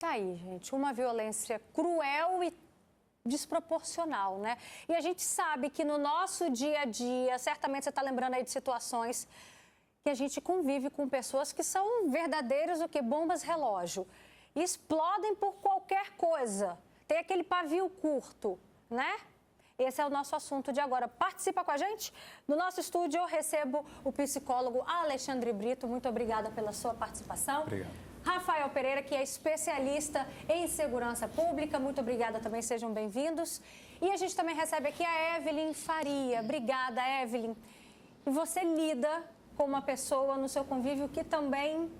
Tá aí, gente, uma violência cruel e desproporcional, né? E a gente sabe que no nosso dia a dia, certamente você está lembrando aí de situações que a gente convive com pessoas que são verdadeiras o que bombas relógio. Explodem por qualquer coisa. Tem aquele pavio curto, né? Esse é o nosso assunto de agora. Participa com a gente? No nosso estúdio eu recebo o psicólogo Alexandre Brito. Muito obrigada pela sua participação. Obrigado. Rafael Pereira, que é especialista em segurança pública. Muito obrigada também, sejam bem-vindos. E a gente também recebe aqui a Evelyn Faria. Obrigada, Evelyn. E você lida com uma pessoa no seu convívio que também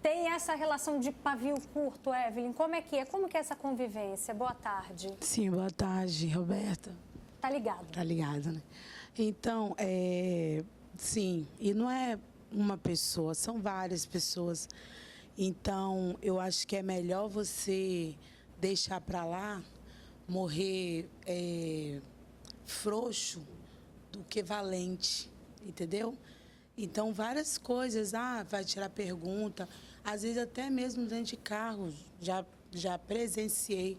tem essa relação de pavio curto, Evelyn. Como é que é? Como que é essa convivência? Boa tarde. Sim, boa tarde, Roberta. Tá ligado? Tá ligada, né? Então, sim, e não é uma pessoa, são várias pessoas. Então, eu acho que é melhor você deixar para lá, morrer frouxo do que valente, entendeu? Então, várias coisas, vai tirar pergunta, às vezes até mesmo dentro de carro, já presenciei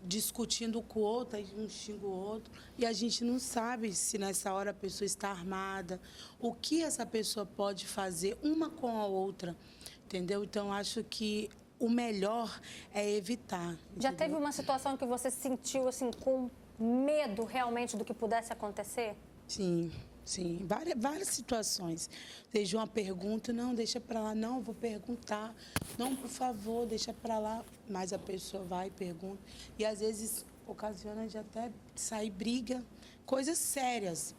discutindo com o outro, aí um xinga o outro, e a gente não sabe se nessa hora a pessoa está armada, o que essa pessoa pode fazer uma com a outra, entendeu? Então, acho que o melhor é evitar. Já entendeu? teve uma situação que você se sentiu assim, com medo realmente do que pudesse acontecer? Sim. Sim, várias situações. Seja uma pergunta, não, deixa para lá, não, vou perguntar. Não, por favor, deixa para lá. Mas a pessoa vai e pergunta. E às vezes ocasiona de até sair briga, coisas sérias.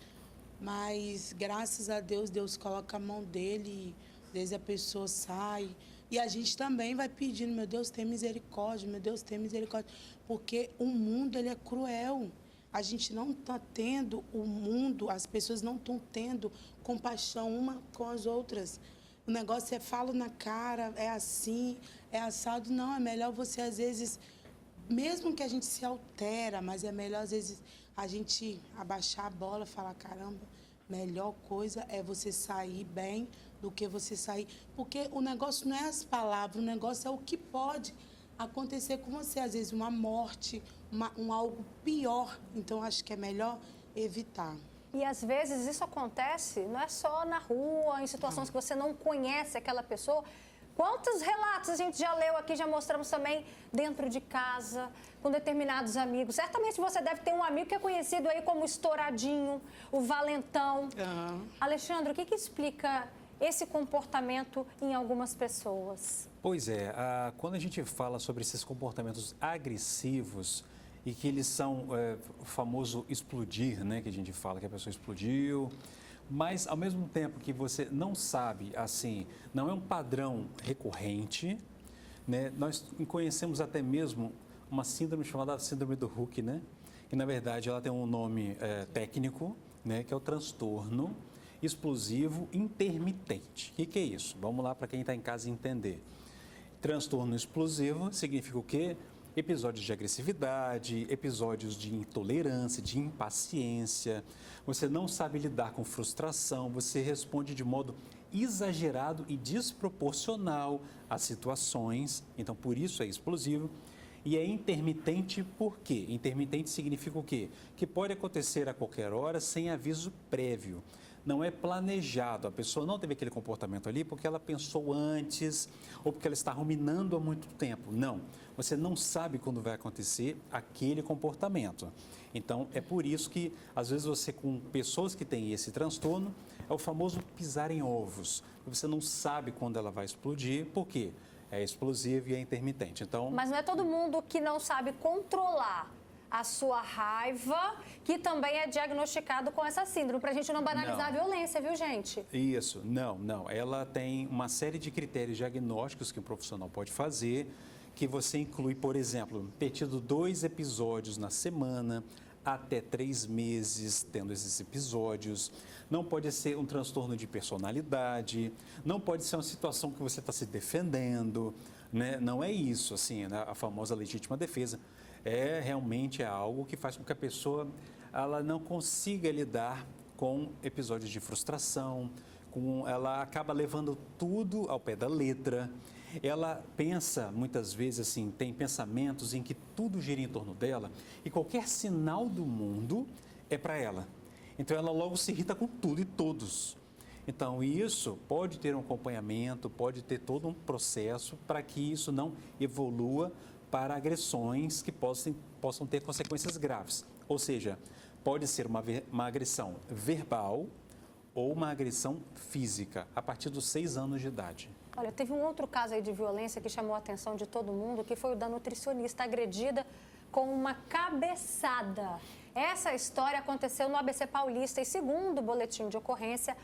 Mas graças a Deus, Deus coloca a mão dele, às vezes a pessoa sai. E a gente também vai pedindo, meu Deus, tem misericórdia, meu Deus, tem misericórdia. Porque o mundo, ele é cruel. A gente não está tendo o mundo, as pessoas não estão tendo compaixão uma com as outras. O negócio é falo na cara, é assim, é assado. Não, é melhor você, às vezes, mesmo que a gente se altera, mas é melhor, às vezes, a gente abaixar a bola e falar, caramba, melhor coisa é você sair bem do que você sair. Porque o negócio não é as palavras, o negócio é o que pode acontecer com você, às vezes uma morte, algo pior. Então, acho que é melhor evitar. E às vezes isso acontece, não é só na rua, em situações que você não conhece aquela pessoa. Quantos relatos a gente já leu aqui, já mostramos também dentro de casa, com determinados amigos. Certamente você deve ter um amigo que é conhecido aí como Estouradinho, o Valentão. Alexandre, o que explica esse comportamento em algumas pessoas? Pois é, quando a gente fala sobre esses comportamentos agressivos e que eles são o famoso explodir, né, que a gente fala que a pessoa explodiu, mas ao mesmo tempo que você não sabe, assim, não é um padrão recorrente, né, nós conhecemos até mesmo uma síndrome chamada síndrome do Huck, né, que na verdade ela tem um nome técnico, né, que é o transtorno explosivo intermitente. O que é isso? Vamos lá para quem está em casa entender. Transtorno explosivo significa o quê? Episódios de agressividade, episódios de intolerância, de impaciência. Você não sabe lidar com frustração, você responde de modo exagerado e desproporcional às situações. Então, por isso é explosivo. E é intermitente por quê? Intermitente significa o quê? Que pode acontecer a qualquer hora sem aviso prévio. Não é planejado, a pessoa não teve aquele comportamento ali porque ela pensou antes ou porque ela está ruminando há muito tempo. Não, você não sabe quando vai acontecer aquele comportamento. Então, é por isso que, às vezes, você com pessoas que têm esse transtorno, é o famoso pisar em ovos. Você não sabe quando ela vai explodir, por quê? É explosivo e é intermitente. Então, mas não é todo mundo que não sabe controlar a sua raiva, que também é diagnosticado com essa síndrome, para a gente não banalizar a violência, viu, gente? Isso, não. Ela tem uma série de critérios diagnósticos que um profissional pode fazer, que você inclui, por exemplo, ter tido 2 episódios na semana, até 3 meses tendo esses episódios. Não pode ser um transtorno de personalidade, não pode ser uma situação que você está se defendendo, né? Não é isso, assim, né? A famosa legítima defesa. Realmente algo que faz com que a pessoa ela não consiga lidar com episódios de frustração, ela acaba levando tudo ao pé da letra ela pensa, muitas vezes, assim, tem pensamentos em que tudo gira em torno dela e qualquer sinal do mundo é para ela. Então, ela logo se irrita com tudo e todos. Então, isso pode ter um acompanhamento, pode ter todo um processo para que isso não evolua para agressões que possam ter consequências graves. Ou seja, pode ser uma agressão verbal ou uma agressão física a partir dos 6 anos de idade. Olha, teve um outro caso aí de violência que chamou a atenção de todo mundo, que foi o da nutricionista agredida com uma cabeçada. Essa história aconteceu no ABC Paulista e, segundo o boletim de ocorrência,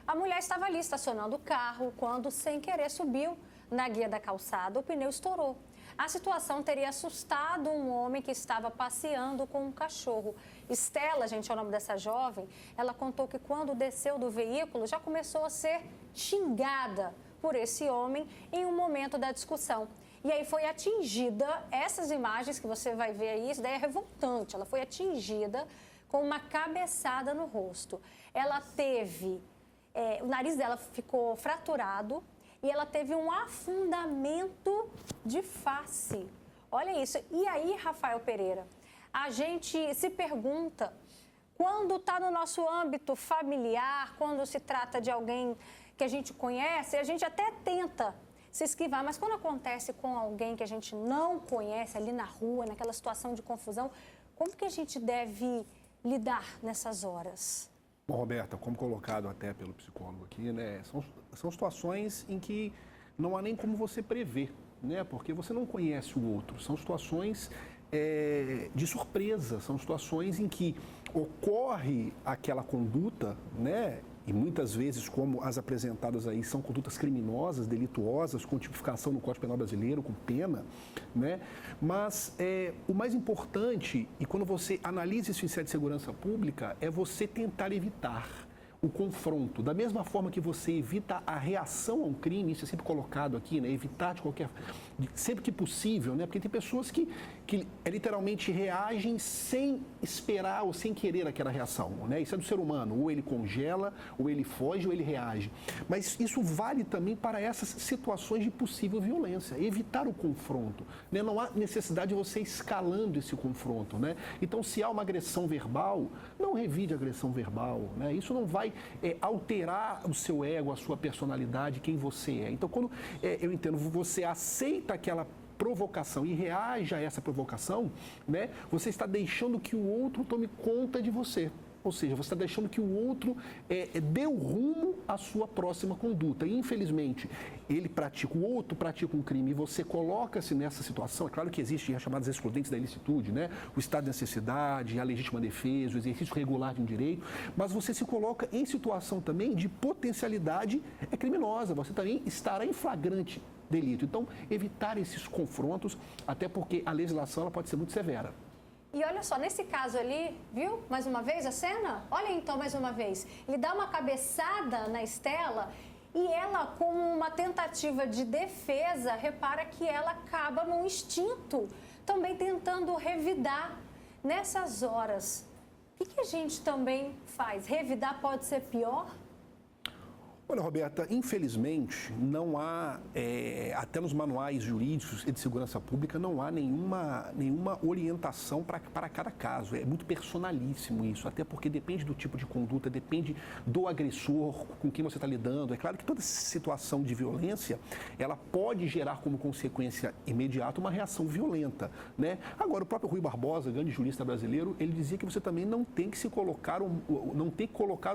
a mulher estava ali estacionando o carro quando, sem querer, subiu na guia da calçada, o pneu estourou. A situação teria assustado um homem que estava passeando com um cachorro. Estela, gente, é o nome dessa jovem, ela contou que quando desceu do veículo já começou a ser xingada por esse homem em um momento da discussão. E aí foi atingida, essas imagens que você vai ver aí, isso daí é revoltante, ela foi atingida com uma cabeçada no rosto. Ela teve, o nariz dela ficou fraturado e ela teve um afundamento de face. Olha isso. E aí, Rafael Pereira, a gente se pergunta, quando está no nosso âmbito familiar, quando se trata de alguém que a gente conhece, a gente até tenta se esquivar, mas quando acontece com alguém que a gente não conhece ali na rua, naquela situação de confusão, como que a gente deve lidar nessas horas? Bom, Roberta, como colocado até pelo psicólogo aqui, né, são situações em que não há nem como você prever, né, porque você não conhece o outro. São situações de surpresa, são situações em que ocorre aquela conduta, né, e muitas vezes, como as apresentadas aí, são condutas criminosas, delituosas, com tipificação no Código Penal Brasileiro, com pena, né? Mas o mais importante, e quando você analisa isso em sede de segurança pública, é você tentar evitar o confronto. Da mesma forma que você evita a reação a um crime, isso é sempre colocado aqui, né? Evitar de qualquer... sempre que possível, né? Porque tem pessoas que literalmente reagem sem esperar ou sem querer aquela reação, né? Isso é do ser humano, ou ele congela, ou ele foge, ou ele reage. Mas isso vale também para essas situações de possível violência, evitar o confronto, né? Não há necessidade de você escalando esse confronto, né? Então, se há uma agressão verbal, não revide a agressão verbal, né? Isso não vai alterar o seu ego, a sua personalidade, quem você é. Então, quando eu entendo, você aceita aquela provocação e reage a essa provocação, né, você está deixando que o outro tome conta de você. Ou seja, você está deixando que o outro dê o rumo à sua próxima conduta. E, infelizmente, o outro pratica um crime e você coloca-se nessa situação. É claro que existem as chamadas excludentes da ilicitude, né? O estado de necessidade, a legítima defesa, o exercício regular de um direito, mas você se coloca em situação também de potencialidade criminosa. Você também estará em flagrante delito. Então, evitar esses confrontos, até porque a legislação ela pode ser muito severa. E olha só, nesse caso ali, viu? Mais uma vez a cena? Olha então mais uma vez. Ele dá uma cabeçada na Estela e ela, como uma tentativa de defesa, repara que ela acaba num instinto, também tentando revidar nessas horas. O que a gente também faz? Revidar pode ser pior? Olha, Roberta, infelizmente, não há, até nos manuais jurídicos e de segurança pública, não há nenhuma orientação para cada caso. É muito personalíssimo isso, até porque depende do tipo de conduta, depende do agressor com quem você está lidando. É claro que toda situação de violência, ela pode gerar como consequência imediata uma reação violenta, né? Agora, o próprio Rui Barbosa, grande jurista brasileiro, ele dizia que você também não tem que colocar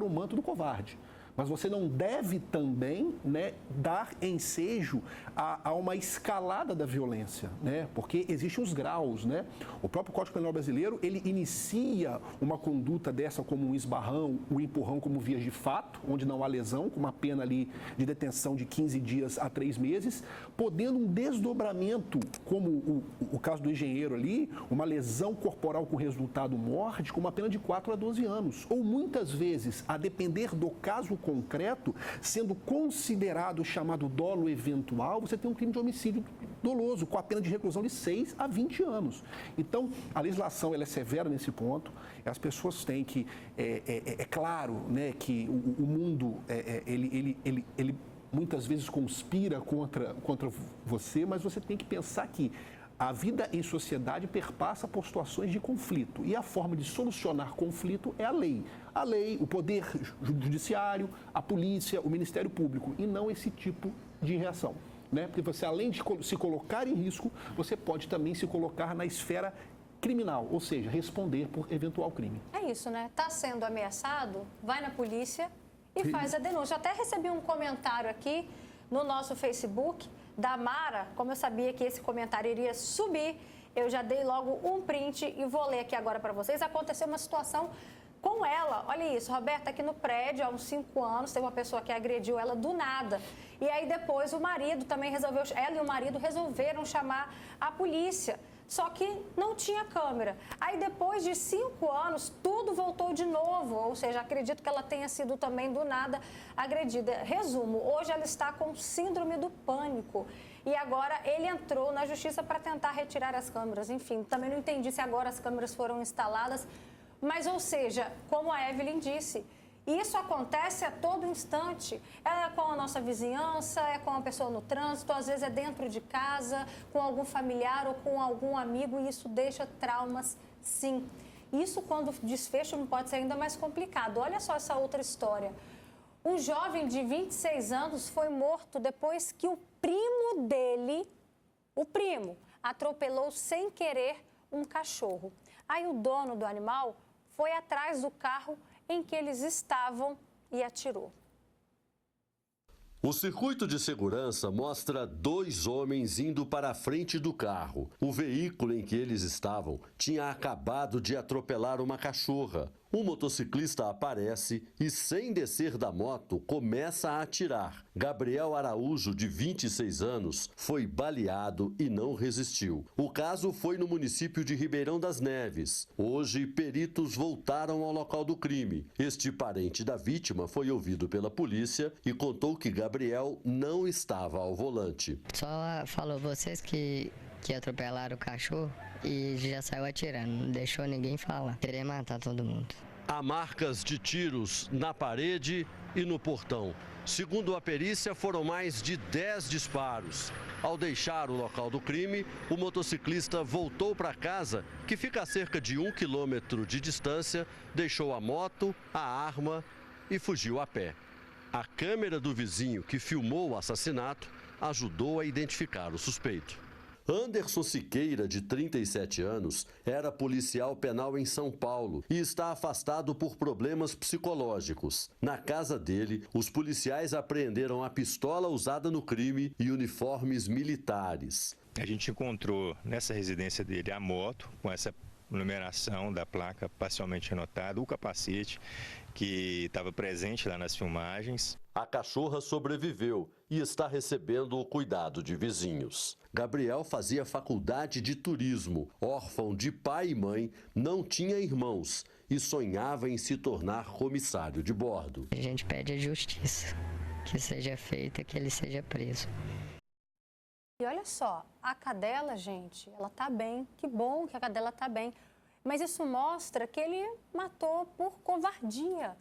o manto do covarde. Mas você não deve também, né, dar ensejo a uma escalada da violência, né? Porque existem os graus, né? O próprio Código Penal Brasileiro, ele inicia uma conduta dessa como um esbarrão, um empurrão como vias de fato, onde não há lesão, com uma pena ali de detenção de 15 dias a 3 meses, podendo um desdobramento, como o caso do engenheiro ali, uma lesão corporal com resultado morte, com uma pena de 4 a 12 anos. Ou muitas vezes, a depender do caso concreto, sendo considerado chamado dolo eventual, você tem um crime de homicídio doloso, com a pena de reclusão de 6 a 20 anos. Então, a legislação ela é severa nesse ponto, as pessoas têm que, é claro, né, que o mundo, ele muitas vezes conspira contra você, mas você tem que pensar que a vida em sociedade perpassa por situações de conflito e a forma de solucionar conflito é a lei. A lei, o poder judiciário, a polícia, o Ministério Público e não esse tipo de reação. Né? Porque você, além de se colocar em risco, você pode também se colocar na esfera criminal, ou seja, responder por eventual crime. É isso, né? Está sendo ameaçado, vai na polícia e faz a denúncia. Eu até recebi um comentário aqui no nosso Facebook da Mara, como eu sabia que esse comentário iria subir, eu já dei logo um print e vou ler aqui agora para vocês. Aconteceu uma situação com ela, olha isso, Roberta, aqui no prédio há uns 5 anos, tem uma pessoa que agrediu ela do nada. E aí depois o marido também resolveu, ela e o marido resolveram chamar a polícia. Só que não tinha câmera. Aí, depois de 5 anos, tudo voltou de novo. Ou seja, acredito que ela tenha sido também, do nada, agredida. Resumo, hoje ela está com síndrome do pânico. E agora ele entrou na justiça para tentar retirar as câmeras. Enfim, também não entendi se agora as câmeras foram instaladas. Mas, ou seja, como a Evelyn disse, isso acontece a todo instante. É com a nossa vizinhança, é com a pessoa no trânsito, às vezes é dentro de casa, com algum familiar ou com algum amigo, e isso deixa traumas, sim. Isso, quando o desfecho não pode ser ainda mais complicado. Olha só essa outra história. Um jovem de 26 anos foi morto depois que o primo dele, atropelou sem querer um cachorro. Aí o dono do animal foi atrás do carro em que eles estavam e atirou. O circuito de segurança mostra 2 homens indo para a frente do carro. O veículo em que eles estavam tinha acabado de atropelar uma cachorra. Um motociclista aparece e, sem descer da moto, começa a atirar. Gabriel Araújo, de 26 anos, foi baleado e não resistiu. O caso foi no município de Ribeirão das Neves. Hoje, peritos voltaram ao local do crime. Este parente da vítima foi ouvido pela polícia e contou que Gabriel não estava ao volante. Só falou vocês que atropelaram o cachorro e já saiu atirando, não deixou ninguém falar. Queria matar todo mundo. Há marcas de tiros na parede e no portão. Segundo a perícia, foram mais de 10 disparos. Ao deixar o local do crime, o motociclista voltou para casa, que fica a cerca de 1 quilômetro de distância, deixou a moto, a arma e fugiu a pé. A câmera do vizinho que filmou o assassinato ajudou a identificar o suspeito. Anderson Siqueira, de 37 anos, era policial penal em São Paulo e está afastado por problemas psicológicos. Na casa dele, os policiais apreenderam a pistola usada no crime e uniformes militares. A gente encontrou nessa residência dele a moto com essa numeração da placa parcialmente anotada, o capacete que estava presente lá nas filmagens. A cachorra sobreviveu e está recebendo o cuidado de vizinhos. Gabriel fazia faculdade de turismo, órfão de pai e mãe, não tinha irmãos e sonhava em se tornar comissário de bordo. A gente pede a justiça, que seja feita, que ele seja preso. E olha só, a cadela, gente, ela tá bem, que bom que a cadela tá bem. Mas isso mostra que ele matou por covardia.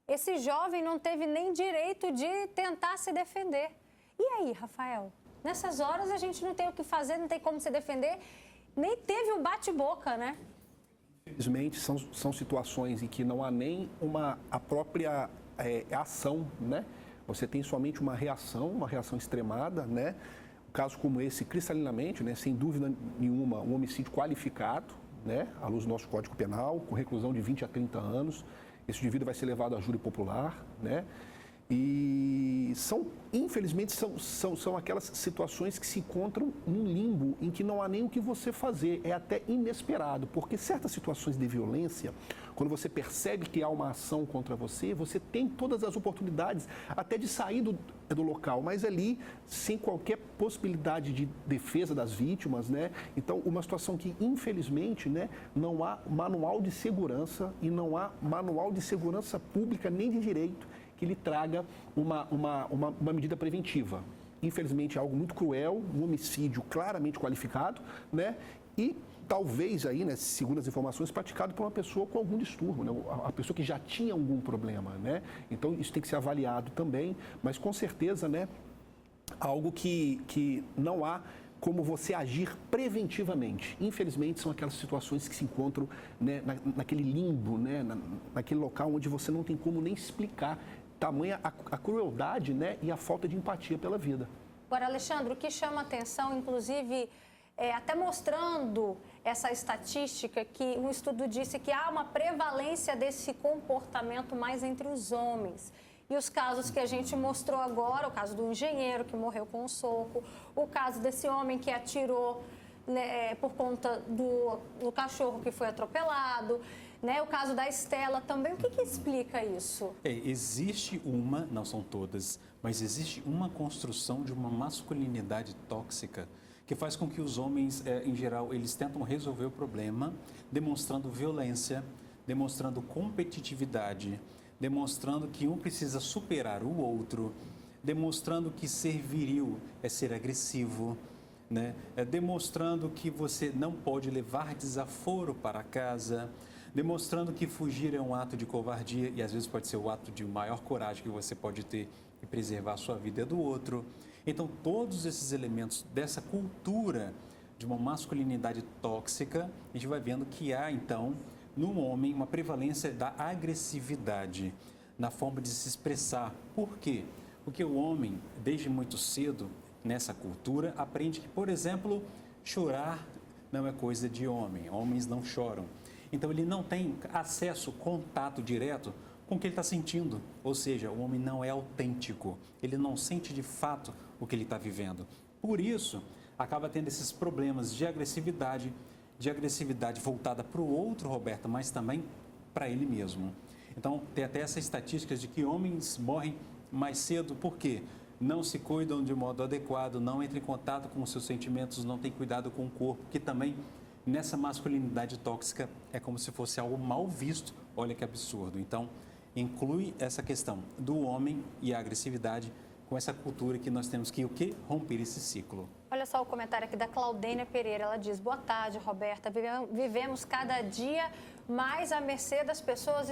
Esse jovem não teve nem direito de tentar se defender. E aí, Rafael? Nessas horas a gente não tem o que fazer, não tem como se defender, nem teve um bate-boca, né? Infelizmente, são situações em que não há nem a própria ação, né? Você tem somente uma reação extremada, né? Um caso como esse, cristalinamente, né? Sem dúvida nenhuma, um homicídio qualificado, né? À luz do nosso Código Penal, com reclusão de 20 a 30 anos. Esse indivíduo vai ser levado a júri popular, né? E infelizmente, são aquelas situações que se encontram num limbo em que não há nem o que você fazer, é até inesperado, porque certas situações de violência, quando você percebe que há uma ação contra você, você tem todas as oportunidades até de sair do local, mas ali, sem qualquer possibilidade de defesa das vítimas, né? Então, uma situação que, infelizmente, né, não há manual de segurança e não há manual de segurança pública nem de direito que lhe traga uma medida preventiva. Infelizmente, é algo muito cruel, um homicídio claramente qualificado, né? E talvez aí, né, segundo as informações, praticado por uma pessoa com algum distúrbio, né, a pessoa que já tinha algum problema, né? Então isso tem que ser avaliado também, mas com certeza, né, algo que não há como você agir preventivamente. Infelizmente, são aquelas situações que se encontram, né, naquele limbo, né, naquele local onde você não tem como nem explicar tamanha a crueldade, né, e a falta de empatia pela vida. Agora, Alexandre, o que chama atenção, inclusive, até mostrando essa estatística, que um estudo disse que há uma prevalência desse comportamento mais entre os homens. E os casos que a gente mostrou agora, o caso do engenheiro que morreu com um soco, o caso desse homem que atirou, né, por conta do cachorro que foi atropelado, né, o caso da Estela também. O que explica isso? Existe não são todas, mas existe uma construção de uma masculinidade tóxica que faz com que os homens, em geral, eles tentam resolver o problema demonstrando violência, demonstrando competitividade, demonstrando que um precisa superar o outro, demonstrando que ser viril é ser agressivo, né? Demonstrando que você não pode levar desaforo para casa, demonstrando que fugir é um ato de covardia e às vezes pode ser o ato de maior coragem que você pode ter e preservar a sua vida do outro. Então, todos esses elementos dessa cultura de uma masculinidade tóxica, a gente vai vendo que há, então, no homem, uma prevalência da agressividade na forma de se expressar. Por quê? Porque o homem, desde muito cedo, nessa cultura, aprende que, por exemplo, chorar não é coisa de homem. Homens não choram. Então, ele não tem acesso, contato direto com o que ele está sentindo. Ou seja, o homem não é autêntico. Ele não sente de fato o que ele está vivendo. Por isso, acaba tendo esses problemas de agressividade voltada para o outro, Roberta, mas também para ele mesmo. Então, tem até essa estatística de que homens morrem mais cedo, por quê? Não se cuidam de modo adequado, não entram em contato com os seus sentimentos, não têm cuidado com o corpo, que também, nessa masculinidade tóxica, é como se fosse algo mal visto. Olha que absurdo. Então, inclui essa questão do homem e a agressividade com essa cultura que nós temos que, o quê? Romper esse ciclo. Olha só o comentário aqui da Claudênia Pereira. Ela diz: boa tarde, Roberta. Vivemos cada dia mais à mercê das pessoas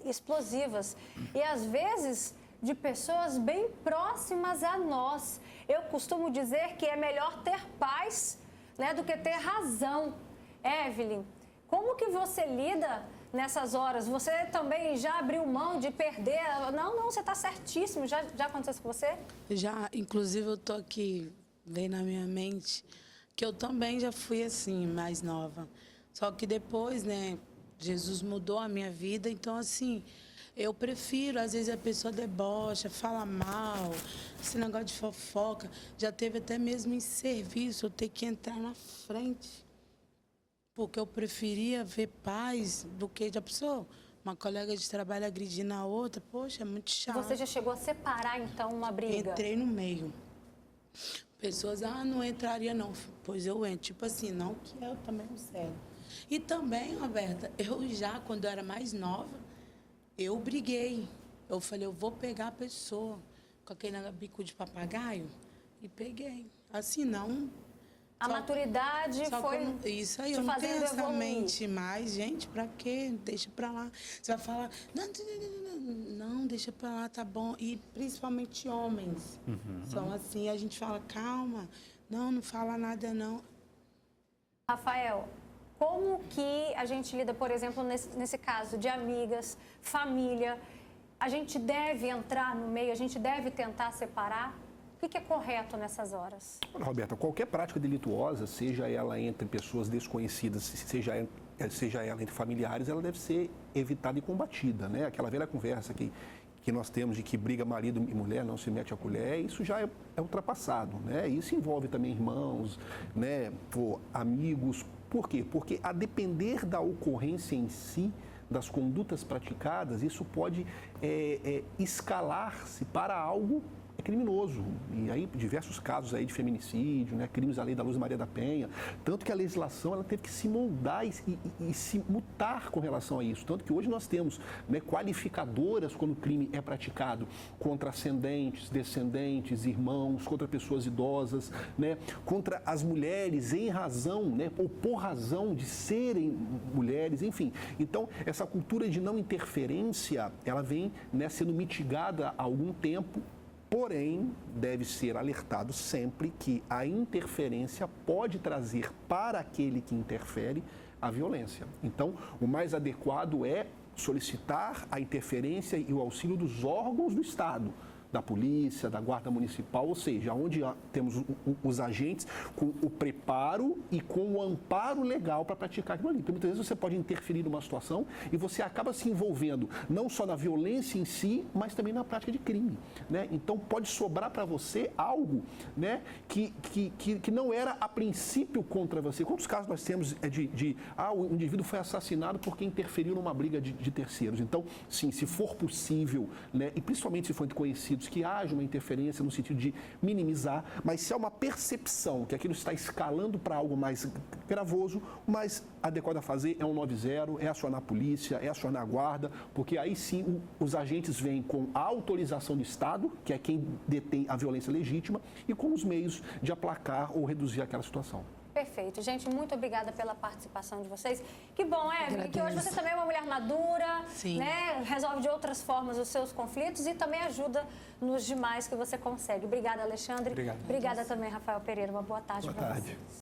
explosivas e, às vezes, de pessoas bem próximas a nós. Eu costumo dizer que é melhor ter paz, né, do que ter razão. Evelyn, como que você lida nessas horas? Você também já abriu mão de perder? Não, você está certíssimo. Já aconteceu isso com você? Já, inclusive eu tô aqui, vem na minha mente, que eu também já fui assim, mais nova. Só que depois, né, Jesus mudou a minha vida, então assim, eu prefiro, às vezes a pessoa debocha, fala mal, esse negócio de fofoca. Já teve até mesmo em serviço, eu ter que entrar na frente. Porque eu preferia ver paz do que, já pensou? Uma colega de trabalho agredindo a outra, poxa, é muito chato. Você já chegou a separar, então, uma briga? Entrei no meio. Pessoas, não entraria não. Pois eu entro, tipo assim, não que eu também não sei. E também, Roberta, eu já, quando eu era mais nova, eu briguei. Eu falei, eu vou pegar a pessoa com aquele bico de papagaio e peguei. Assim, não... A maturidade foi isso aí, eu não tenho essa mente mais. Gente, pra quê? Deixa pra lá. Você vai falar, não, deixa pra lá, tá bom. E principalmente homens. São assim, a gente fala, calma, não fala nada, não. Rafael, como que a gente lida, por exemplo, nesse caso de amigas, família? A gente deve entrar no meio, a gente deve tentar separar? O que é correto nessas horas? Olha, Roberta, qualquer prática delituosa, seja ela entre pessoas desconhecidas, seja ela entre familiares, ela deve ser evitada e combatida, né? Aquela velha conversa que nós temos de que briga marido e mulher, não se mete a colher, isso já é ultrapassado, né? Isso envolve também irmãos, né? Amigos. Por quê? Porque a depender da ocorrência em si, das condutas praticadas, isso pode escalar-se para algo é criminoso. E aí, diversos casos aí de feminicídio, né, crimes à lei da Luz Maria da Penha. Tanto que a legislação ela teve que se moldar e se mutar com relação a isso. Tanto que hoje nós temos, né, qualificadoras quando o crime é praticado contra ascendentes, descendentes, irmãos, contra pessoas idosas, né, contra as mulheres em razão, né, ou por razão de serem mulheres, enfim. Então, essa cultura de não interferência, ela vem, né, sendo mitigada há algum tempo. Porém, deve ser alertado sempre que a interferência pode trazer para aquele que interfere a violência. Então, o mais adequado é solicitar a interferência e o auxílio dos órgãos do Estado, da polícia, da guarda municipal, ou seja, onde temos os agentes com o preparo e com o amparo legal para praticar aquilo ali. Porque muitas vezes você pode interferir numa situação e você acaba se envolvendo não só na violência em si, mas também na prática de crime, né? Então pode sobrar para você algo, né, que não era a princípio contra você. Quantos casos nós temos o indivíduo foi assassinado porque interferiu numa briga de terceiros? Então, sim, se for possível, né, e principalmente se for entre conhecidos, que haja uma interferência no sentido de minimizar, mas se há uma percepção que aquilo está escalando para algo mais gravoso, o mais adequado a fazer é 190, é acionar a polícia, é acionar a guarda, porque aí sim os agentes vêm com a autorização do Estado, que é quem detém a violência legítima, e com os meios de aplacar ou reduzir aquela situação. Perfeito. Gente, muito obrigada pela participação de vocês. Que bom, Evelyn, que hoje você também é uma mulher madura, Sim. né? Resolve de outras formas os seus conflitos e também ajuda nos demais que você consegue. Obrigada, Alexandre. Obrigado. Obrigada também, Rafael Pereira. Uma boa tarde para vocês.